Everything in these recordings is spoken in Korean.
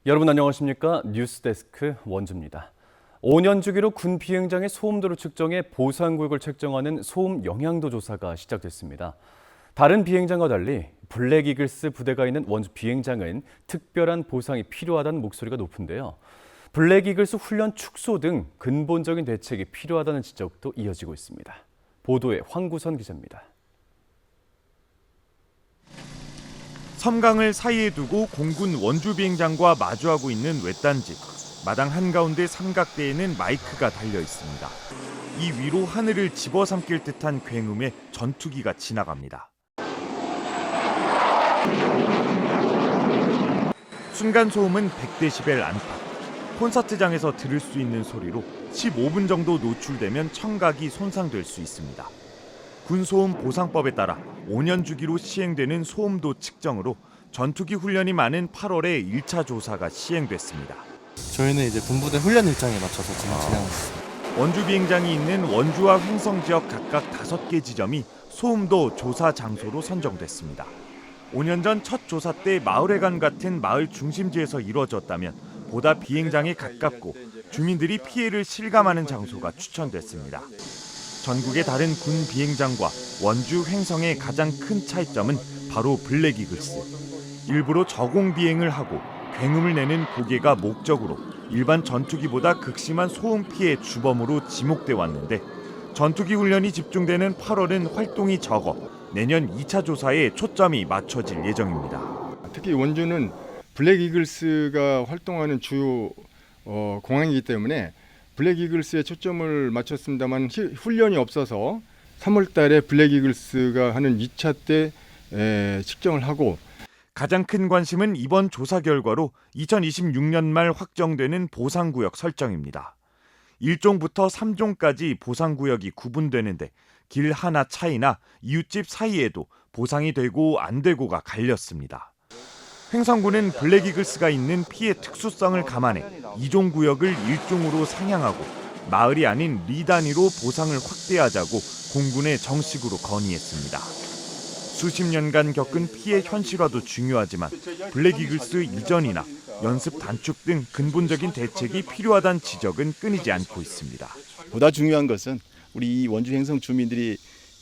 여러분 안녕하십니까? 뉴스데스크 원주입니다. 5년 주기로 군 비행장의 소음도를 측정해 보상구역을 책정하는 소음 영향도 조사가 시작됐습니다. 다른 비행장과 달리 블랙 이글스 부대가 있는 원주 비행장은 특별한 보상이 필요하다는 목소리가 높은데요. 블랙 이글스 훈련 축소 등 근본적인 대책이 필요하다는 지적도 이어지고 있습니다. 보도에 황구선 기자입니다. 섬강을 사이에 두고 공군 원주 비행장과 마주하고 있는 외딴집. 마당 한가운데 삼각대에는 마이크가 달려 있습니다. 이 위로 하늘을 집어삼킬 듯한 굉음에 전투기가 지나갑니다. 순간 소음은 100데시벨 안팎. 콘서트장에서 들을 수 있는 소리로 15분 정도 노출되면 청각이 손상될 수 있습니다. 군소음 보상법에 따라 5년 주기로 시행되는 소음도 측정으로 전투기 훈련이 많은 8월에 1차 조사가 시행됐습니다. 저희는 이제 군부대 훈련 일정에 맞춰서 지금 진행하고 있습니다. 원주 비행장이 있는 원주와 횡성 지역 각각 5개 지점이 소음도 조사 장소로 선정됐습니다. 5년 전 첫 조사 때 마을회관 같은 마을 중심지에서 이루어졌다면 보다 비행장에 가깝고 주민들이 피해를 실감하는 장소가 추천됐습니다. 전국의 다른 군 비행장과 원주 횡성의 가장 큰 차이점은 바로 블랙 이글스. 일부러 저공 비행을 하고 굉음을 내는 고개가 목적으로 일반 전투기보다 극심한 소음 피해 주범으로 지목돼 왔는데 전투기 훈련이 집중되는 8월은 활동이 적어 내년 2차 조사에 초점이 맞춰질 예정입니다. 특히 원주는 블랙 이글스가 활동하는 주요 공항이기 때문에 블랙 이글스에 초점을 맞췄습니다만 훈련이 없어서 3월 달에 블랙 이글스가 하는 2차 때 측정을 하고 가장 큰 관심은 이번 조사 결과로 2026년 말 확정되는 보상구역 설정입니다. 1종부터 3종까지 보상구역이 구분되는데 길 하나 차이나 이웃집 사이에도 보상이 되고 안 되고가 갈렸습니다. 횡성군은 블랙 이글스가 있는 피해 특수성을 감안해 2종 구역을 1종으로 상향하고 마을이 아닌 리 단위로 보상을 확대하자고 공군에 정식으로 건의했습니다. 수십 년간 겪은 피해 현실화도 중요하지만 블랙 이글스 이전이나 연습 단축 등 근본적인 대책이 필요하다는 지적은 끊이지 않고 있습니다. 보다 중요한 것은 우리 원주 횡성 주민들이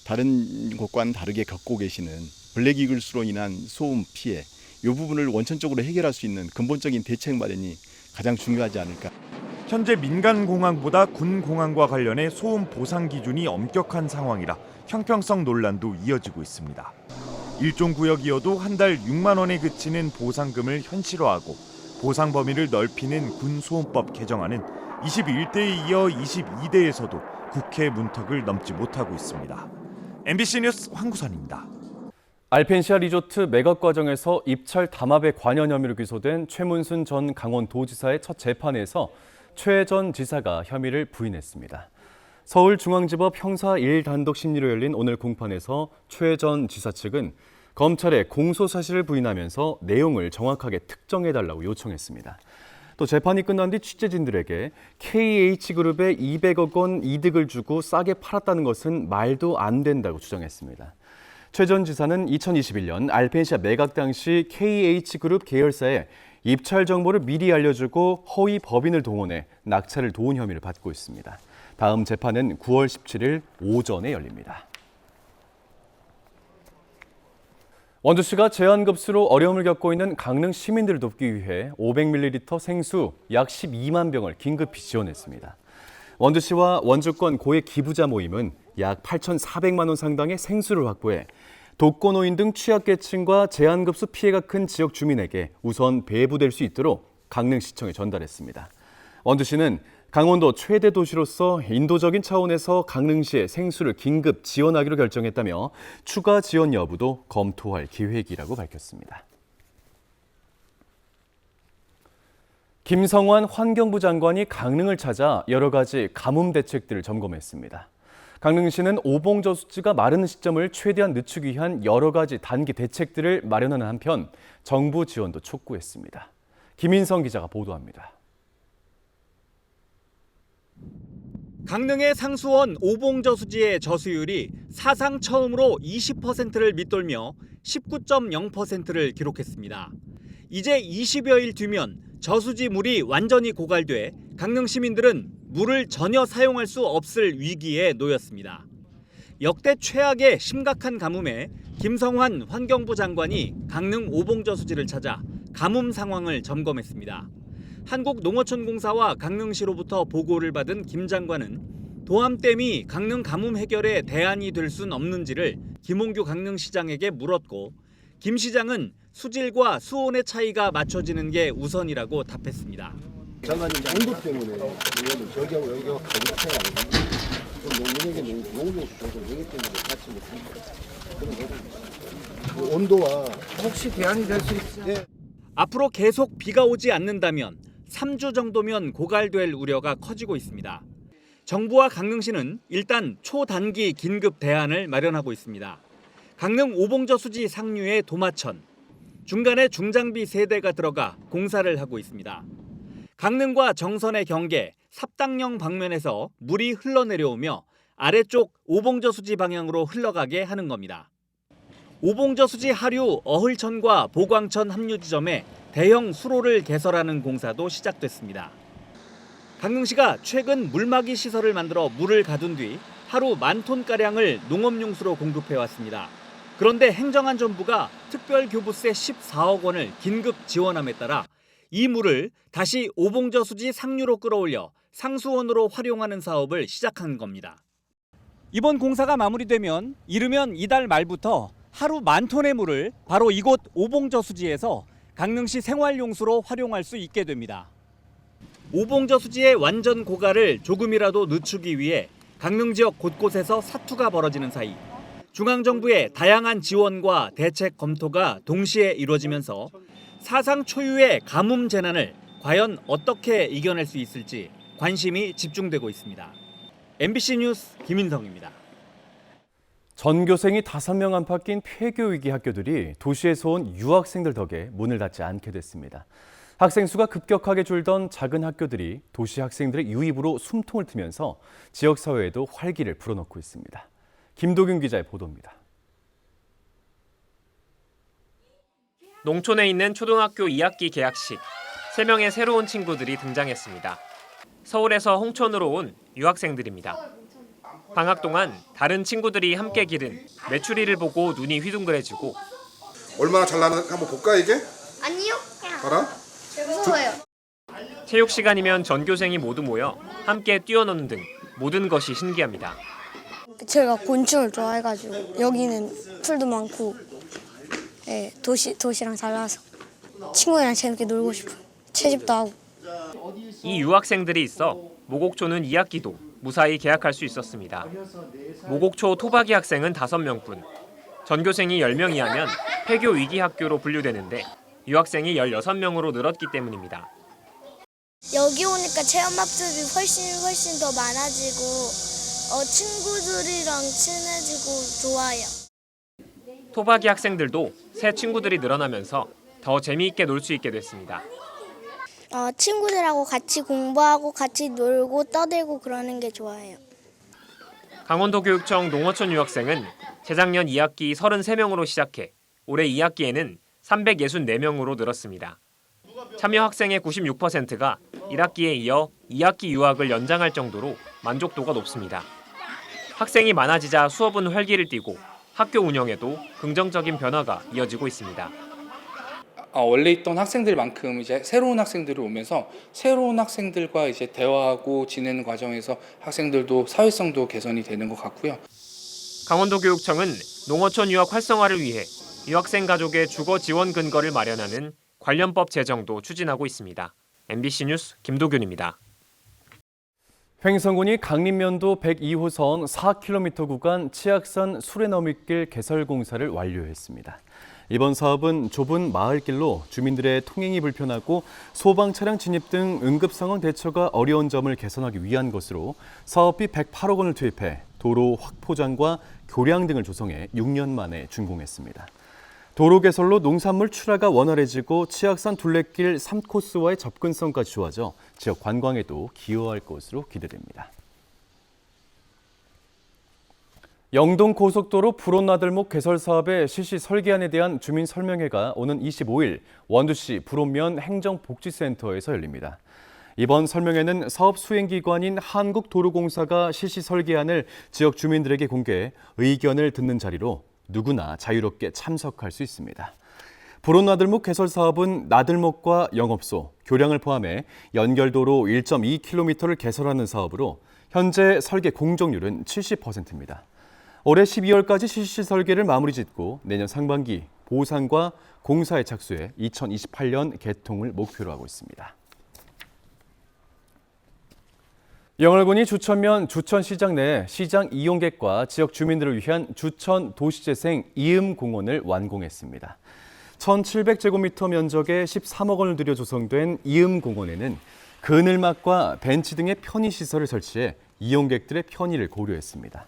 다른 곳과는 다르게 겪고 계시는 블랙 이글스로 인한 소음 피해 이 부분을 원천적으로 해결할 수 있는 근본적인 대책 마련이 가장 중요하지 않을까. 현재 민간 공항보다 군 공항과 관련해 소음 보상 기준이 엄격한 상황이라 형평성 논란도 이어지고 있습니다. 1종 구역이어도 한 달 6만 원에 그치는 보상금을 현실화하고 보상 범위를 넓히는 군소음법 개정안은 21대에 이어 22대에서도 국회 문턱을 넘지 못하고 있습니다. MBC 뉴스 황구선입니다. 알펜시아 리조트 매각 과정에서 입찰 담합에 관여 혐의로 기소된 최문순 전 강원도지사의 첫 재판에서 최 전 지사가 혐의를 부인했습니다. 서울중앙지법 형사 1단독 심리로 열린 오늘 공판에서 최 전 지사 측은 검찰에 공소 사실을 부인하면서 내용을 정확하게 특정해달라고 요청했습니다. 또 재판이 끝난 뒤 취재진들에게 KH그룹에 200억 원 이득을 주고 싸게 팔았다는 것은 말도 안 된다고 주장했습니다. 최 전 지사는 2021년 알펜시아 매각 당시 KH그룹 계열사에 입찰 정보를 미리 알려주고 허위 법인을 동원해 낙찰을 도운 혐의를 받고 있습니다. 다음 재판은 9월 17일 오전에 열립니다. 원주시가 제한급수로 어려움을 겪고 있는 강릉 시민들을 돕기 위해 500ml 생수 약 12만 병을 긴급히 지원했습니다. 원주시와 원주권 고액 기부자 모임은 약 8,400만 원 상당의 생수를 확보해 독거노인 등 취약계층과 제한급수 피해가 큰 지역 주민에게 우선 배부될 수 있도록 강릉시청에 전달했습니다. 원주시는 강원도 최대 도시로서 인도적인 차원에서 강릉시에 생수를 긴급 지원하기로 결정했다며 추가 지원 여부도 검토할 계획이라고 밝혔습니다. 김성환 환경부 장관이 강릉을 찾아 여러 가지 가뭄 대책들을 점검했습니다. 강릉시는 오봉저수지가 마르는 시점을 최대한 늦추기 위한 여러 가지 단기 대책들을 마련하는 한편 정부 지원도 촉구했습니다. 김인성 기자가 보도합니다. 강릉의 상수원 오봉저수지의 저수율이 사상 처음으로 20%를 밑돌며 19.0%를 기록했습니다. 이제 20여일 뒤면 저수지 물이 완전히 고갈돼 강릉 시민들은 물을 전혀 사용할 수 없을 위기에 놓였습니다. 역대 최악의 심각한 가뭄에 김성환 환경부 장관이 강릉 오봉저수지를 찾아 가뭄 상황을 점검했습니다. 한국농어촌공사와 강릉시로부터 보고를 받은 김 장관은 도암댐이 강릉 가뭄 해결에 대안이 될 순 없는지를 김홍규 강릉시장에게 물었고, 김 시장은 수질과 수온의 차이가 맞춰지는 게 우선이라고 답했습니다. 장관님 온도 때문에 이거는 저기하고 여기가 가격 차이가 아니거든요. 농민에게 농을 줘도 여기 때문에 같이 못합니다. 그 온도와 혹시 대안이 될 수 있어요? 앞으로 계속 비가 오지 않는다면 3주 정도면 고갈될 우려가 커지고 있습니다. 정부와 강릉시는 일단 초단기 긴급 대안을 마련하고 있습니다. 강릉 오봉저수지 상류의 도마천, 중간에 중장비 3대가 들어가 공사를 하고 있습니다. 강릉과 정선의 경계, 삽당령 방면에서 물이 흘러내려오며 아래쪽 오봉저수지 방향으로 흘러가게 하는 겁니다. 오봉저수지 하류 어흘천과 보광천 합류 지점에 대형 수로를 개설하는 공사도 시작됐습니다. 강릉시가 최근 물막이 시설을 만들어 물을 가둔 뒤 하루 10,000톤가량을 농업용수로 공급해왔습니다. 그런데 행정안전부가 특별교부세 14억 원을 긴급 지원함에 따라 이 물을 다시 오봉저수지 상류로 끌어올려 상수원으로 활용하는 사업을 시작한 겁니다. 이번 공사가 마무리되면 이르면 이달 말부터 하루 10,000톤의 물을 바로 이곳 오봉저수지에서 강릉시 생활용수로 활용할 수 있게 됩니다. 오봉저수지의 완전 고갈을 조금이라도 늦추기 위해 강릉 지역 곳곳에서 사투가 벌어지는 사이 중앙정부의 다양한 지원과 대책 검토가 동시에 이루어지면서 사상 초유의 가뭄 재난을 과연 어떻게 이겨낼 수 있을지 관심이 집중되고 있습니다. MBC 뉴스 김인성입니다. 전교생이 5명 안팎인 폐교 위기 학교들이 도시에서 온 유학생들 덕에 문을 닫지 않게 됐습니다. 학생 수가 급격하게 줄던 작은 학교들이 도시 학생들의 유입으로 숨통을 트면서 지역사회에도 활기를 불어넣고 있습니다. 김도균 기자의 보도입니다. 농촌에 있는 초등학교 2학기 개학식, 3명의 새로운 친구들이 등장했습니다. 서울에서 홍천으로 온 유학생들입니다. 방학 동안 다른 친구들이 함께 기른 메추리를 보고 눈이 휘둥그레지고 얼마나 잘 나는가 한번 볼까 이게? 아니요. 봐라. 무서워요. 체육 시간이면 전교생이 모두 모여 함께 뛰어노는 등 모든 것이 신기합니다. 제가 곤충을 좋아해가지고 여기는 풀도 많고 예, 도시랑 달라서 친구랑 재밌게 놀고 싶어요. 채집도 하고. 이 유학생들이 있어 모곡초는 2학기도 무사히 개학할 수 있었습니다. 모곡초 토박이 학생은 5명뿐. 전교생이 10명이 하면 폐교 위기 학교로 분류되는데 유학생이 16명으로 늘었기 때문입니다. 여기 오니까 체험학습이 훨씬 더 많아지고 친구들이랑 친해지고 좋아요. 토박이 학생들도 새 친구들이 늘어나면서 더 재미있게 놀 수 있게 됐습니다. 친구들하고 같이 공부하고 같이 놀고 떠들고 그러는 게 좋아요. 강원도교육청 농어촌 유학생은 재작년 2학기 33명으로 시작해 올해 2학기에는 364명으로 늘었습니다. 참여 학생의 96%가 1학기에 이어 2학기 유학을 연장할 정도로 만족도가 높습니다. 학생이 많아지자 수업은 활기를 띠고 학교 운영에도 긍정적인 변화가 이어지고 있습니다. 원래 있던 학생들만큼 이제 새로운 학생들이 오면서 새로운 학생들과 이제 대화하고 지내는 과정에서 학생들도 사회성도 개선이 되는 것 같고요. 강원도교육청은 농어촌 유학 활성화를 위해 유학생 가족의 주거 지원 근거를 마련하는 관련법 제정도 추진하고 있습니다. MBC 뉴스 김도균입니다. 횡성군이 강림면도 102호선 4km 구간 치악산 수레너밋길 개설 공사를 완료했습니다. 이번 사업은 좁은 마을길로 주민들의 통행이 불편하고 소방 차량 진입 등 응급 상황 대처가 어려운 점을 개선하기 위한 것으로 사업비 108억 원을 투입해 도로 확포장과 교량 등을 조성해 6년 만에 준공했습니다. 도로 개설로 농산물 출하가 원활해지고 치악산 둘레길 3코스와의 접근성까지 좋아져 지역 관광에도 기여할 것으로 기대됩니다. 영동 고속도로 불온나들목 개설 사업의 실시 설계안에 대한 주민 설명회가 오는 25일 원주시 불온면 행정복지센터에서 열립니다. 이번 설명회는 사업 수행기관인 한국도로공사가 실시 설계안을 지역 주민들에게 공개해 의견을 듣는 자리로 누구나 자유롭게 참석할 수 있습니다. 불온나들목 개설 사업은 나들목과 영업소, 교량을 포함해 연결도로 1.2km를 개설하는 사업으로 현재 설계 공정률은 70%입니다. 올해 12월까지 실시 설계를 마무리 짓고 내년 상반기 보상과 공사에 착수해 2028년 개통을 목표로 하고 있습니다. 영월군이 주천면 주천시장 내 시장 이용객과 지역 주민들을 위한 주천 도시재생 이음공원을 완공했습니다. 1,700제곱미터 면적에 13억 원을 들여 조성된 이음공원에는 그늘막과 벤치 등의 편의시설을 설치해 이용객들의 편의를 고려했습니다.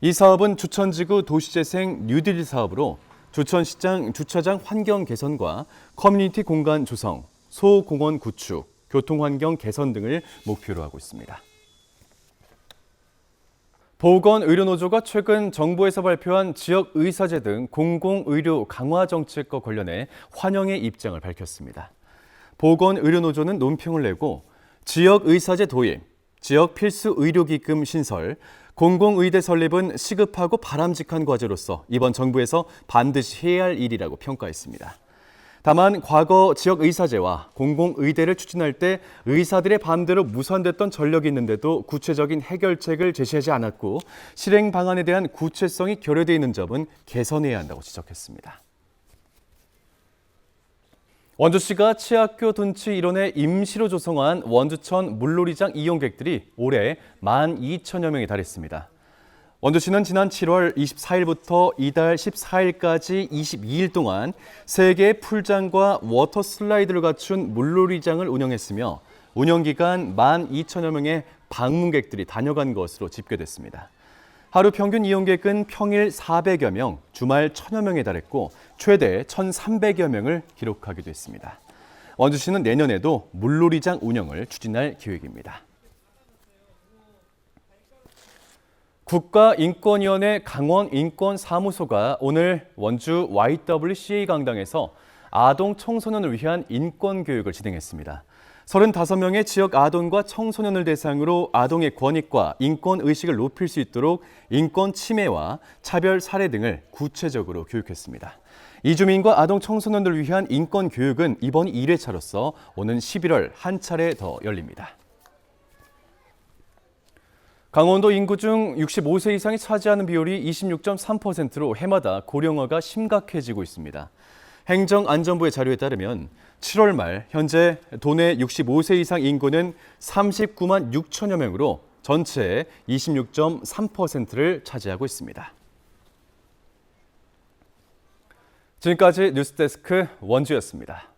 이 사업은 주천지구 도시재생 뉴딜 사업으로 주천시장 주차장 환경 개선과 커뮤니티 공간 조성, 소공원 구축, 교통환경 개선 등을 목표로 하고 있습니다. 보건의료노조가 최근 정부에서 발표한 지역의사제 등 공공의료 강화 정책과 관련해 환영의 입장을 밝혔습니다. 보건의료노조는 논평을 내고 지역의사제 도입, 지역필수의료기금 신설, 공공의대 설립은 시급하고 바람직한 과제로서 이번 정부에서 반드시 해야 할 일이라고 평가했습니다. 다만 과거 지역의사제와 공공의대를 추진할 때 의사들의 반대로 무산됐던 전력이 있는데도 구체적인 해결책을 제시하지 않았고 실행 방안에 대한 구체성이 결여되어 있는 점은 개선해야 한다고 지적했습니다. 원주시가 치학교 둔치 일원에 임시로 조성한 원주천 물놀이장 이용객들이 올해 12,000여 명에 달했습니다. 원주시는 지난 7월 24일부터 이달 14일까지 22일 동안 3개의 풀장과 워터 슬라이드를 갖춘 물놀이장을 운영했으며 운영기간 12,000여 명의 방문객들이 다녀간 것으로 집계됐습니다. 하루 평균 이용객은 평일 400여 명, 주말 1,000여 명에 달했고 최대 1,300여 명을 기록하기도 했습니다. 원주시는 내년에도 물놀이장 운영을 추진할 계획입니다. 국가인권위원회 강원인권사무소가 오늘 원주 YWCA 강당에서 아동 청소년을 위한 인권교육을 진행했습니다. 35명의 지역 아동과 청소년을 대상으로 아동의 권익과 인권의식을 높일 수 있도록 인권 침해와 차별 사례 등을 구체적으로 교육했습니다. 이주민과 아동 청소년들을 위한 인권교육은 이번이 1회차로서 오는 11월 한 차례 더 열립니다. 강원도 인구 중 65세 이상이 차지하는 비율이 26.3%로 해마다 고령화가 심각해지고 있습니다. 행정안전부의 자료에 따르면 7월 말 현재 도내 65세 이상 인구는 39만 6천여 명으로 전체의 26.3%를 차지하고 있습니다. 지금까지 뉴스데스크 원주였습니다.